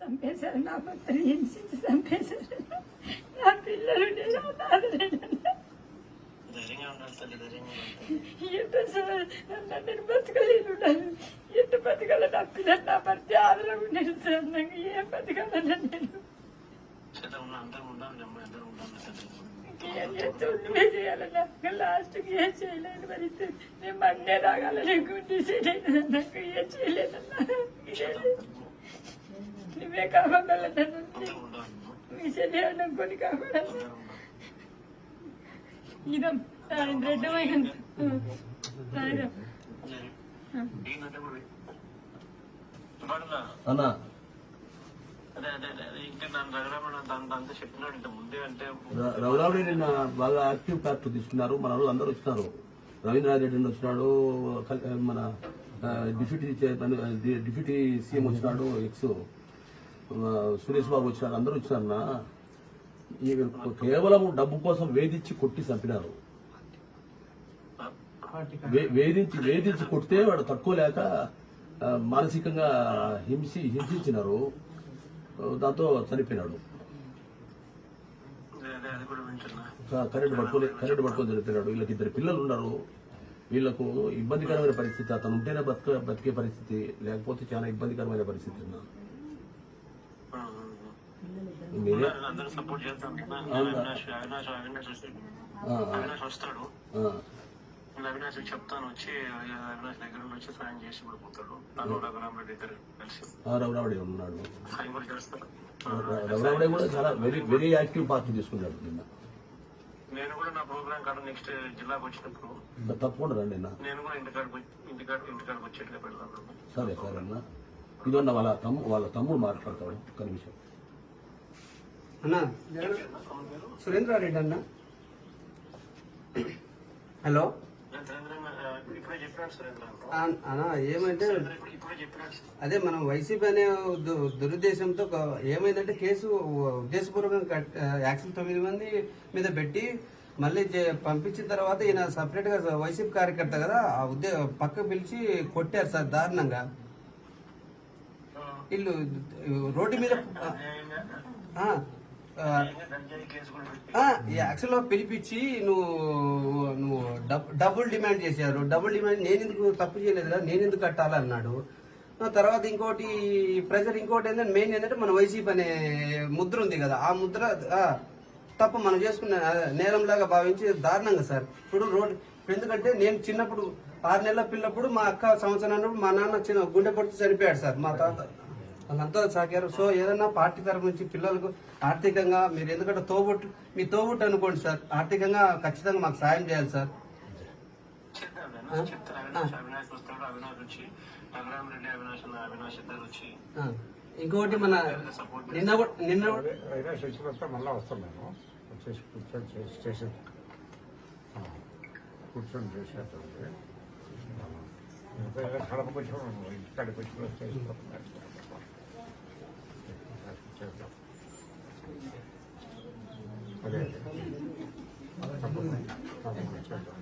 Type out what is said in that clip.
చంపేశారు. నా భర్తని హింసించి చంపేశారు. నా పిల్లలు నేను నేను బతకలేను. ఎంత బతకాల? నా పిల్లలు నా భర్త ఆదరణ ఉండేది సార్. నాకు ఏం బతకాలన్నా నేను నువ్వే చేయాలన్నా. లాస్ట్కి ఏం చేయలేని పరిస్థితి. నేను మన్నే రాగాలని డిసైడ్ అయినా నాకు ఏం చేయలేదన్నా. నువ్వే కాపాడాలన్నా. మీ శరీరం కొని కాపాడాలన్నా. ఇదం రెడ్డమైంది అన్నా. రఘురాముడి నిన్న బాగా యాక్టివ్ పార్ట్ తీసుకున్నారు. మన వాళ్ళు అందరూ వచ్చినారు. రవీంద్రనాథ్ రెడ్డి వచ్చినాడు, మన డిప్యూటీ సీఎం వచ్చినాడు, ఎక్స్ సురేష్ బాబు వచ్చినాడు, అందరూ వచ్చినారన్నా. కేవలం డబ్బు కోసం వేధించి కొట్టి చంపినారు. వేధించి కొడితే వాడు తట్టుకోలేక మానసికంగా హింసించినారు. దాంతో చనిపోయినాడు. కరెంటు పట్టుకొని చనిపోయినాడు. వీళ్ళకి 2 పిల్లలు ఉన్నారు. వీళ్లకు ఇబ్బందికరమైన పరిస్థితి. అతను ఉంటేనే బతికే పరిస్థితి, లేకపోతే చాలా ఇబ్బందికరమైన పరిస్థితి. అవినాష్ చెప్తాను వచ్చి అవినాష్ దగ్గర వచ్చి సాయం చేసి కూడా పోతాడు. రఘురామరెడ్డి ఇద్దరు కలిసి రఘురాముడే ఉన్నాడు. సాయం కూడా చేస్తాడు. రఘురాముడే కూడా చాలా వెరీ యాక్టివ్ పార్టీ తీసుకున్నాడు. నేను కూడా నా ప్రోగ్రామ్ కాడ నెక్స్ట్ జిల్లాకు వచ్చినప్పుడు తప్పకుండా రండి. నేను కూడా ఇంటికాడికి వచ్చేట్టుగా పెడతాను. సరే అన్న. ఇదన్న వాళ్ళ తమ్ముడు మాట్లాడతాడు. ఒక్క నిమిషం అన్నా. సురేంద్రారెడ్డి అన్న. హలో అన్నా. ఏమంటే అదే మనం వైసీపీ అనే దురుద్దేశంతో ఏమైందంటే కేసు ఉద్దేశపూర్వకంగా యాక్షన్ 9 మంది మీద పెట్టి మళ్ళీ పంపించిన తర్వాత ఈయన సపరేట్ గా వైసీపీ కార్యకర్త కదా పక్క పిలిచి కొట్టారు సార్ దారుణంగా. వీళ్ళు రోడ్డు మీద యాక్చువల్ గా పిలిపించి నువ్వు డబుల్ డిమాండ్ చేశారు. డబుల్ డిమాండ్ నేను ఎందుకు తప్పు చేయలేదు కదా, నేను ఎందుకు కట్టాలన్నాడు. తర్వాత ఇంకోటి ప్రెజర్, ఇంకోటి ఏంటంటే మెయిన్ ఏంటంటే మన వైసీపీ అనే ముద్ర ఉంది కదా, ఆ ముద్ర తప్ప మనం చేసుకున్న నేరంలాగా భావించి దారుణంగా సార్. ఇప్పుడు రోడ్డు ఎందుకంటే నేను చిన్నప్పుడు 6 నెలల పిల్లప్పుడు మా అక్క సంవత్సరం మా నాన్న చిన్న గుండె పడుతూ చనిపోయాడు సార్. మా తాత వాళ్ళంతా సాగారు. సో ఏదన్నా పార్టీ తరఫు నుంచి పిల్లలకు ఆర్థికంగా మీరు ఎందుకంటే మీ తోబుట్టు అనుకోండి సార్, ఆర్థికంగా ఖచ్చితంగా మాకు సాయం చేయాలి సార్. ఇంకోటి మన నిన్న మళ్ళీ వస్తాం మేము వచ్చేసి కూర్చొని చేసేటండి. కడపకు వచ్చి ఇంటికాడికి వచ్చి చేసుకుంటున్నాను. అదే తప్పకుండా చేద్దాం.